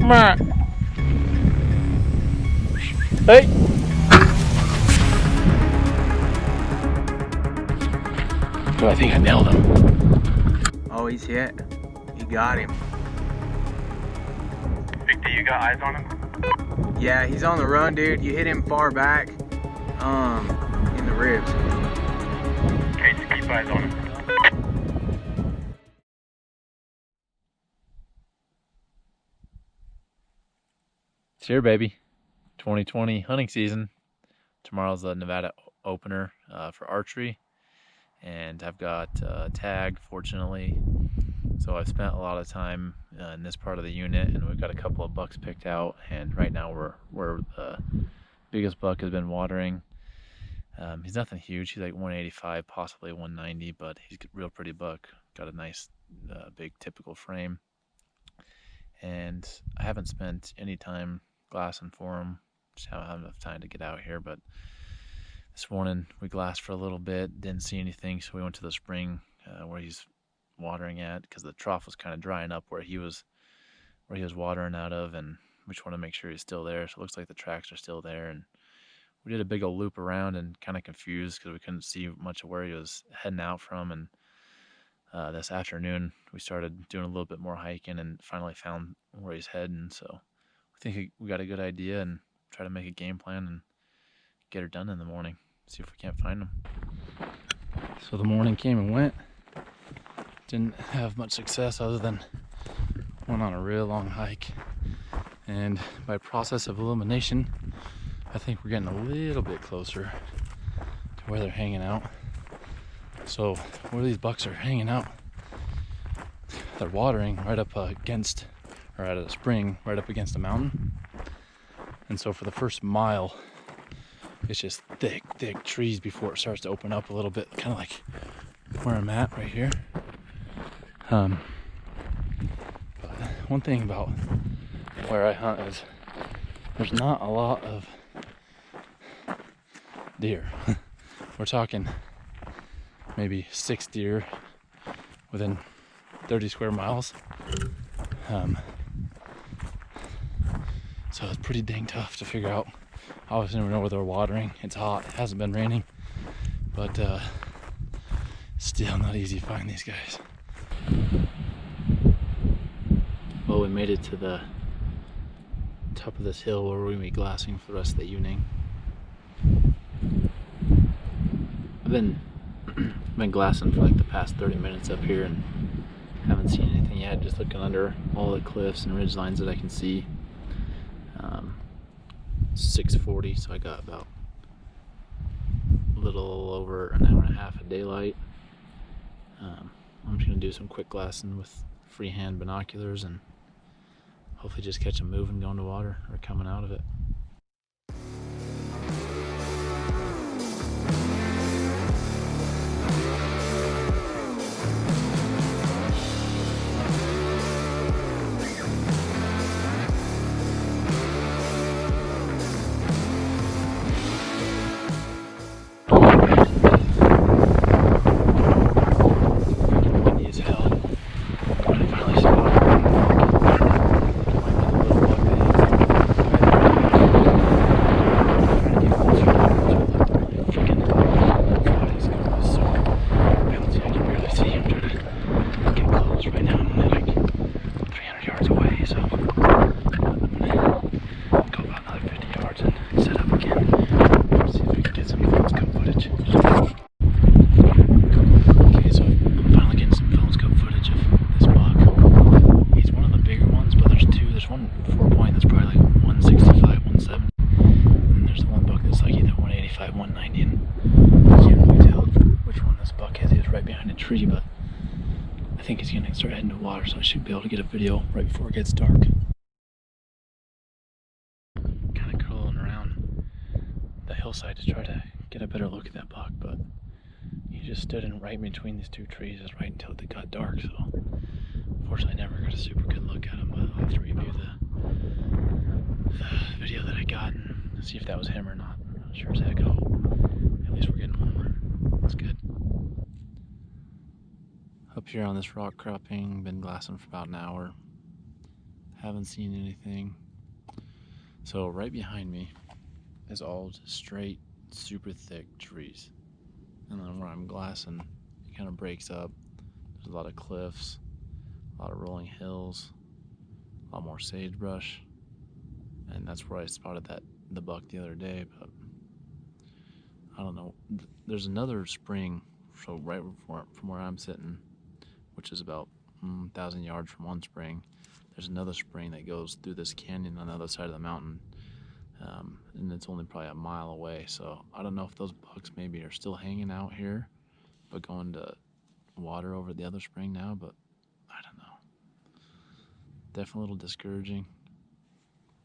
Hey! Oh, I think I nailed him. Oh, he's hit. You got him. Big D, you got eyes on him? Yeah, he's on the run, dude. You hit him far back, in the ribs. Okay, just keep eyes on him. It's here, baby. 2020 hunting season. Tomorrow's the Nevada opener for archery, and I've got a tag, fortunately. So I've spent a lot of time in this part of the unit, and we've got a couple of bucks picked out. And right now we're the biggest buck has been watering. He's nothing huge. He's like 185, possibly 190, but he's a real pretty buck. Got a nice, big, typical frame. And I haven't spent any time glassing for him. Just haven't had enough time to get out here. But this morning we glassed for a little bit, didn't see anything, so we went to the spring where he's watering at, because the trough was kind of drying up where he was watering out of, and we just want to make sure he's still there. So it looks like the tracks are still there, and we did a big old loop around and kind of confused because we couldn't see much of where he was heading out from. And this afternoon we started doing a little bit more hiking and finally found where he's heading. So I think we got a good idea, and try to make a game plan and get her done in the morning. See if we can't find him. So the morning came and went. Didn't have much success other than went on a real long hike. And by process of elimination, I think we're getting a little bit closer to where they're hanging out. So where these bucks are hanging out, they're watering right up against, or at a spring right up against a mountain. And so for the first mile, it's just thick trees before it starts to open up a little bit, kind of like where I'm at right here. But one thing about where I hunt is there's not a lot of deer. We're talking maybe 6 deer within 30 square miles. So it's pretty dang tough to figure out. Obviously we know where they're watering. It's hot, it hasn't been raining, but still not easy to find these guys. Well, we made it to the top of this hill where we're going to be glassing for the rest of the evening. I've been glassing for like the past 30 minutes up here and haven't seen anything yet, just looking under all the cliffs and ridge lines that I can see. 6:40, so I got about a little over an hour and a half of daylight. I'm just going to do some quick glassing with freehand binoculars and hopefully just catch them moving, going to water, or coming out of it. Tree, but I think he's gonna start heading to water, so I should be able to get a video right before it gets dark. Kind of curling around the hillside to try to get a better look at that buck, but he just stood in right between these two trees just right until it got dark, so unfortunately I never got a super good look at him, but I'll have to review the video that I got and see if that was him or not. I'm not sure as heck at all. At least we're getting warmer. That's good. Up here on this rock cropping, been glassing for about an hour. Haven't seen anything. So right behind me is all just straight, super thick trees. And then where I'm glassing, it kind of breaks up. There's a lot of cliffs, a lot of rolling hills, a lot more sagebrush. And that's where I spotted the buck the other day, but I don't know. There's another spring, so right from where I'm sitting, which is about 1,000 yards from one spring. There's another spring that goes through this canyon on the other side of the mountain, and it's only probably a mile away. So I don't know if those bucks maybe are still hanging out here, but going to water over the other spring now. But I don't know. Definitely a little discouraging.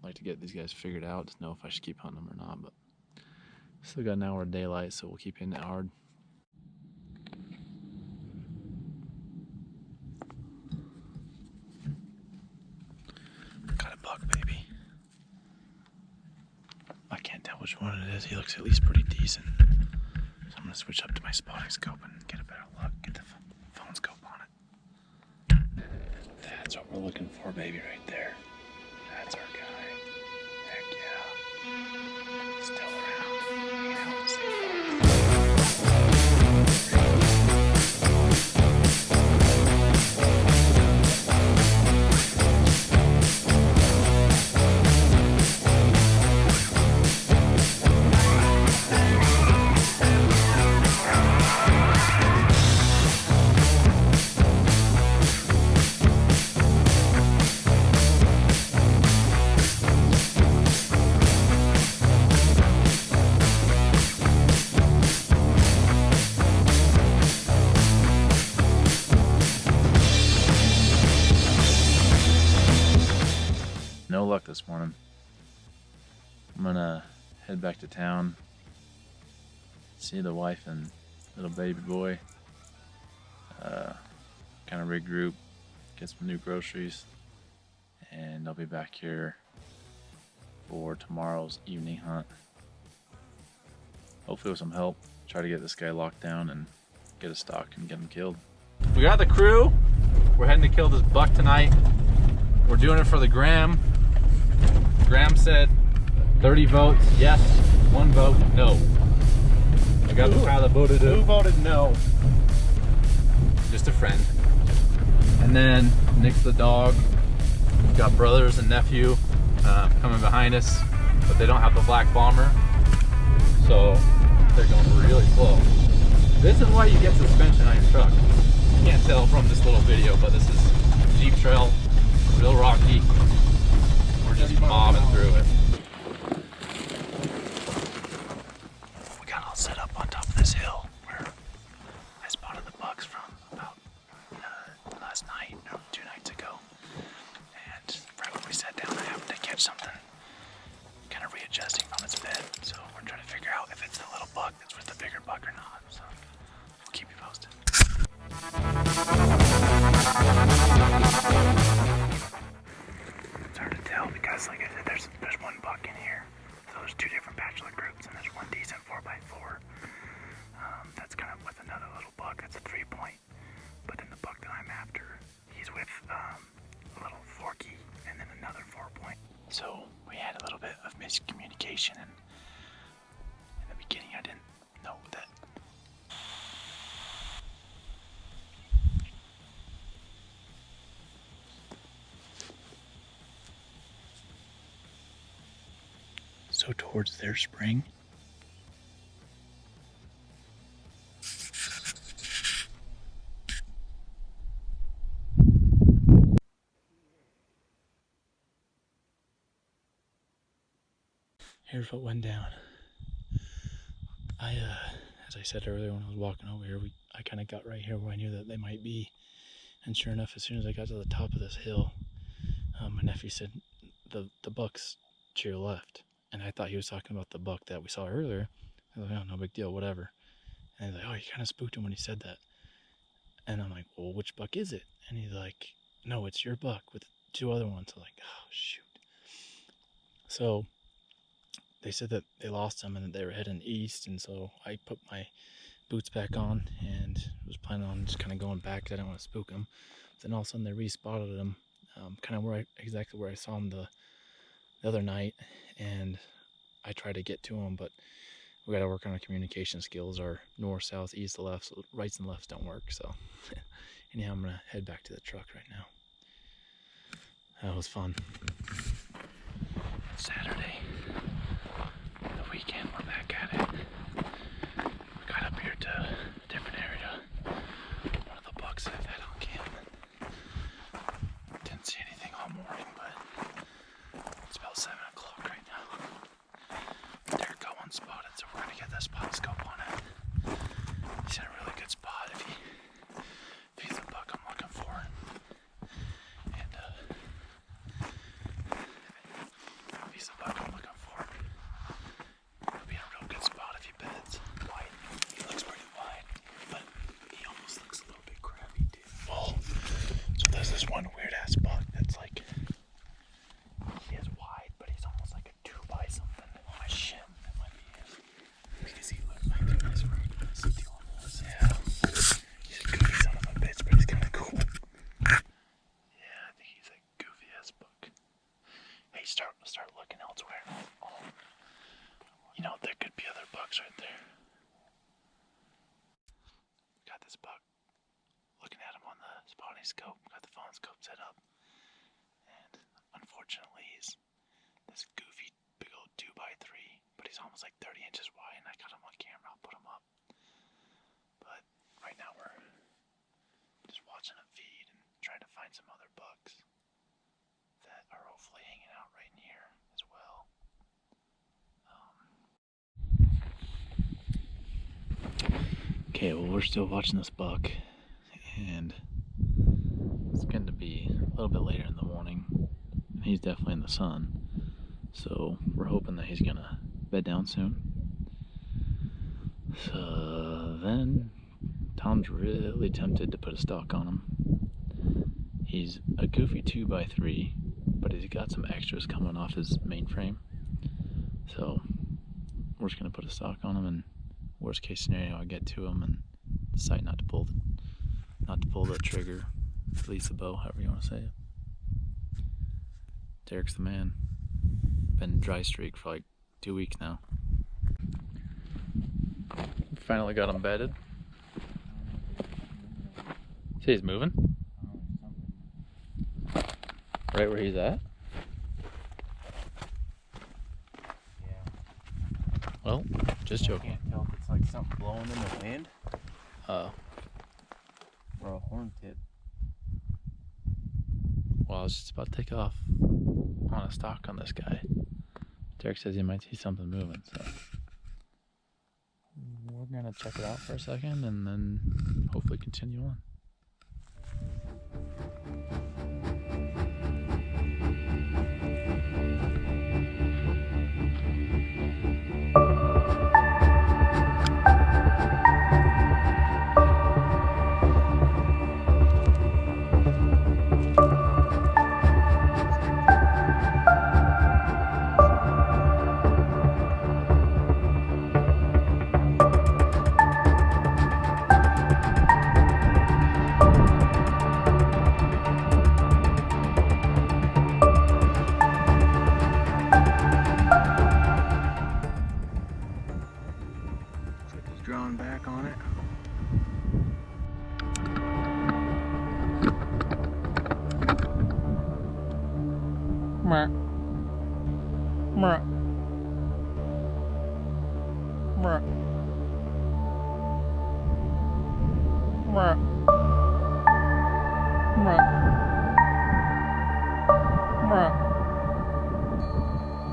I'd like to get these guys figured out to know if I should keep hunting them or not. But still got an hour of daylight, so we'll keep hitting it hard. Got a buck, baby. I can't tell which one it is. He looks at least pretty decent. So I'm gonna switch up to my spotting scope and get a better look. Get the phone scope on it. That's what we're looking for, baby, right there. That's our guy. Heck yeah. Still around. Hanging out in the same box. No luck this morning. I'm gonna head back to town, see the wife and little baby boy, kind of regroup, get some new groceries, and I'll be back here for tomorrow's evening hunt. Hopefully with some help, try to get this guy locked down and get a stock and get him killed. We got the crew. We're heading to kill this buck tonight. We're doing it for the gram. Graham said 30 votes, yes. 1 vote, no. I got the pile that voted Who voted no? just a friend. And then Nick's the dog. We've got brothers and nephew coming behind us, but they don't have the black bomber, so they're going really slow. This is why you get suspension on your truck. You can't tell from this little video, but this is Jeep trail, real rocky. Just mobbing through it. We got all set up on top of this hill where I spotted the bucks from about last night, or 2 nights ago. And right when we sat down, I happened to catch something kind of readjusting from its bed. So we're trying to figure out if it's the little buck that's with the bigger buck or not. So we'll keep you posted. It's hard to tell because, like I said, there's one buck in here. So there's 2 different bachelor groups, and there's one decent 4x4. That's kind of with another little buck. That's a 3-point. But then the buck that I'm after, he's with a little forky and then another 4-point. So we had a little bit of miscommunication, and in the beginning I didn't know that. So towards their spring, here's what went down. As I said earlier when I was walking over here, I kind of got right here where I knew that they might be. And sure enough, as soon as I got to the top of this hill, my nephew said, the buck's to your left. And I thought he was talking about the buck that we saw earlier. I was like, oh, no big deal, whatever. And he's like, oh, you kind of spooked him when he said that. And I'm like, well, which buck is it? And he's like, no, it's your buck with 2 other ones. I'm like, oh, shoot. So they said that they lost him and that they were heading east. And so I put my boots back on and was planning on just kind of going back because I didn't want to spook him. Then all of a sudden they respotted him kind of exactly where I saw him the other night, and I tried to get to him, but we got to work on our communication skills. Our north, south, east, left, so rights and lefts don't work. So anyhow, I'm gonna head back to the truck right now. That was fun. Saturday, the weekend, we're back at it. We got up here to a different area. One of the bucks I've had on camera. Didn't see anything all morning, but it's about 7 o'clock right now. Derek got one spotted, so we're gonna get the spot scope on it. He's in a really good spot if he's the buck I'm looking for. And if he's the buck I'm looking for, he'll be in a real good spot if he beds. Wide. He looks pretty wide, but he almost looks a little bit crabby too. Well, so there's this one weird ass buck that's like, he is wide, but he's almost like a 2 by something on my shin. That might be him. Because he looks like this right. Yeah. He's a goofy son of a bitch, but he's kind of cool. Yeah, I think he's a goofy ass buck. Hey, start looking elsewhere. Oh, you know, there could be other bucks right there. Got this buck. Looking at him on the spotting scope. Got the phone scope set up. And unfortunately, he's this goofy big old 2 by 3, but he's almost like 30 inches wide, and I got him on camera. I'll put him up. But right now we're just watching him feed and trying to find some other bucks that are hopefully hanging out right in here as well. Okay, well, we're still watching this buck, and it's going to be a little bit later in the morning, and he's definitely in the sun, so we're hoping that he's gonna bed down soon. So then Tom's really tempted to put a stalk on him. He's a goofy 2 by 3, but he's got some extras coming off his main frame, so we're just gonna put a stalk on him, and worst case scenario, I'll get to him and decide not to pull the trigger, release the bow, however you want to say it. Derek's the man. Been dry streak for like 2 weeks now. Finally got him bedded. See, he's moving. Right where he's at. Yeah. Well, just joking. I can't tell if it's like something blowing in the wind or a horn tip. Well, I was just about to take off on a stalk on this guy. Derek says he might see something moving, so we're gonna check it out for a second and then hopefully continue on. Drawn back on it. Meh. Meh. Meh. Meh. Meh. Meh.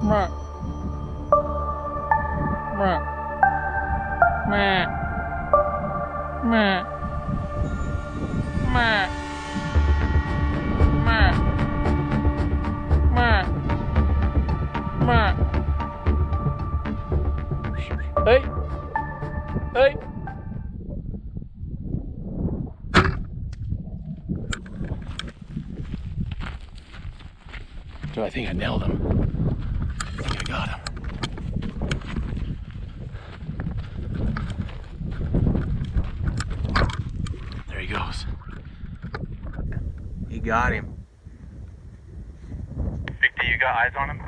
Meh. Meh. Meh. Meh. Meh. Meh. Meh. Meh. Hey. Hey. So I think I nailed him. I think I got him. There he goes. He got him. got eyes on him?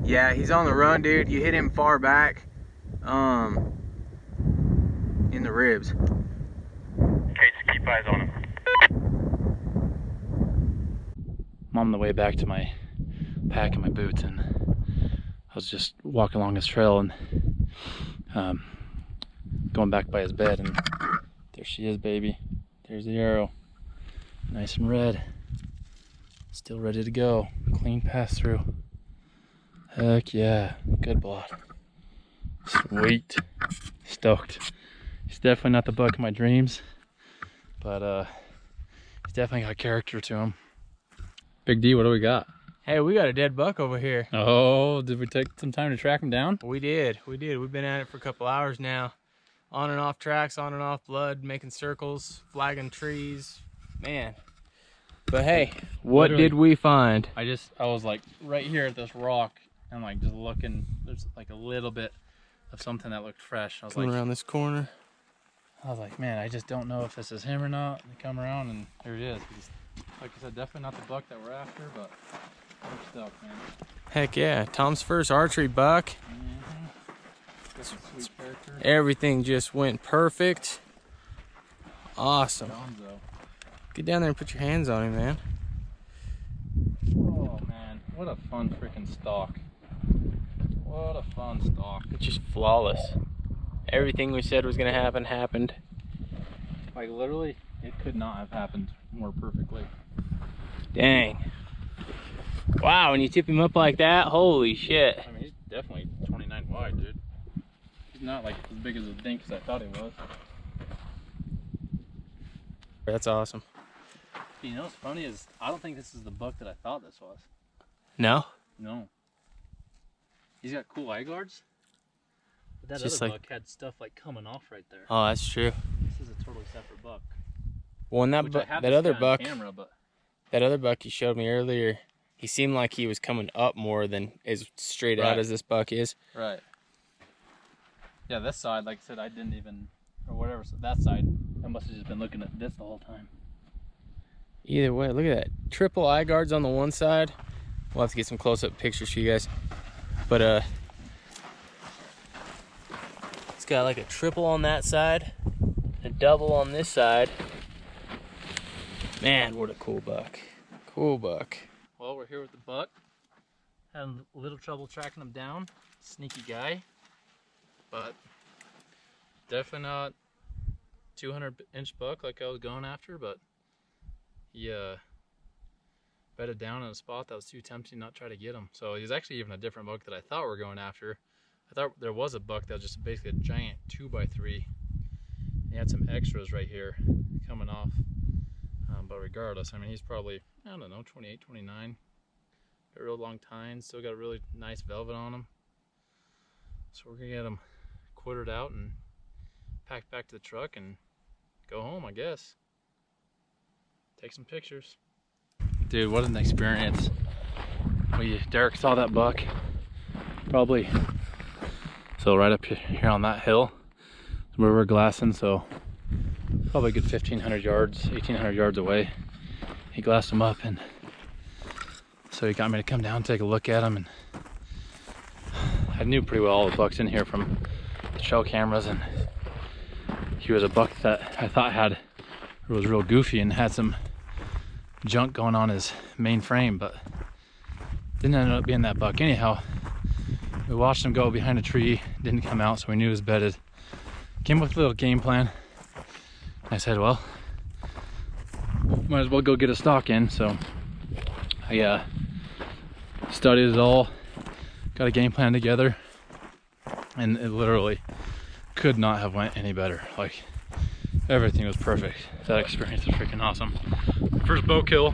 Yeah, he's on the run, dude. You hit him far back, in the ribs. Okay, just keep eyes on him. I'm on the way back to my pack and my boots, and I was just walking along his trail and going back by his bed, and there she is, baby. There's the arrow, nice and red, still ready to go. Clean pass through. Heck yeah, good blood. Sweet, stoked. He's definitely not the buck of my dreams, but he's definitely got character to him. Big D, what do we got? Hey, we got a dead buck over here. Oh, did we take some time to track him down? We did. We've been at it for a couple hours now. On and off tracks, on and off blood, making circles, flagging trees. Man. But hey, what Literally, did we find? I was like right here at this rock and like just looking, there's like a little bit of something that looked fresh. I was Coming like, around this corner. man, I just don't know if this is him or not. And come around and there it is. He's, like I said, definitely not the buck that we're after, but we're stoked, man. Heck yeah, Tom's first archery buck. Sweet character. Everything just went perfect. Awesome. Gonzo. Get down there and put your hands on him, man. Oh man, what a fun freaking stalk. What a fun stalk. It's just flawless. Everything we said was gonna happen happened. Like literally, it could not have happened more perfectly. Dang. Wow, when you tip him up like that, holy shit. I mean, he's definitely 29 wide, dude. He's not like as big as a dink as I thought he was. That's awesome. You know what's funny is I don't think this is the buck that I thought this was. No? No. He's got cool eye guards. But that Just other like- buck had stuff like coming off right there. Oh, that's true. This is a totally separate buck. Well, and Which I have that this other guy on buck, camera, but that other buck you showed me earlier, he seemed like he was coming up more than as straight out Right. as this buck is. right. Yeah, this side, like I said, I didn't even, or whatever, so that side, I must have just been looking at this the whole time. Either way, look at that. Triple eye guards on the one side. We'll have to get some close-up pictures for you guys. But it's got like a triple on that side, a double on this side. Man, what a cool buck. Cool buck. Well, we're here with the buck. Had a little trouble tracking him down. Sneaky guy. But definitely not 200-inch buck like I was going after, but he bedded down in a spot that was too tempting not to try to get him. So he's actually even a different buck that I thought we were going after. I thought there was a buck that was just basically a giant 2x3. He had some extras right here coming off. But regardless, I mean, he's probably, I don't know, 28, 29. Got real long tines, still got a really nice velvet on him. So we're gonna get him quartered out and packed back to the truck and go home, I guess. Take some pictures. Dude, what an experience. Derek saw that buck, probably, so right up here on that hill is where we're glassing, so probably a good 1,500 yards, 1,800 yards away. He glassed him up, and so he got me to come down and take a look at him, and I knew pretty well all the bucks in here from the trail cameras, and he was a buck that I thought was real goofy and had some junk going on his main frame, but didn't end up being that buck anyhow. We watched him go behind a tree, didn't come out, so we knew he was bedded. Came up with a little game plan. I said, well, might as well go get a stalk in, so I studied it all, got a game plan together, and it literally could not have went any better. Like, everything was perfect. That experience was freaking awesome. First bow kill,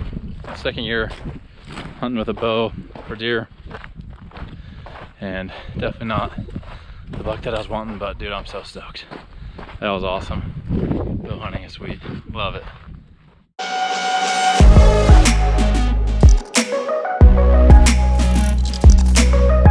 second year hunting with a bow for deer, and definitely not the buck that I was wanting, but dude, I'm so stoked. That was awesome. Bow hunting is sweet. Love it.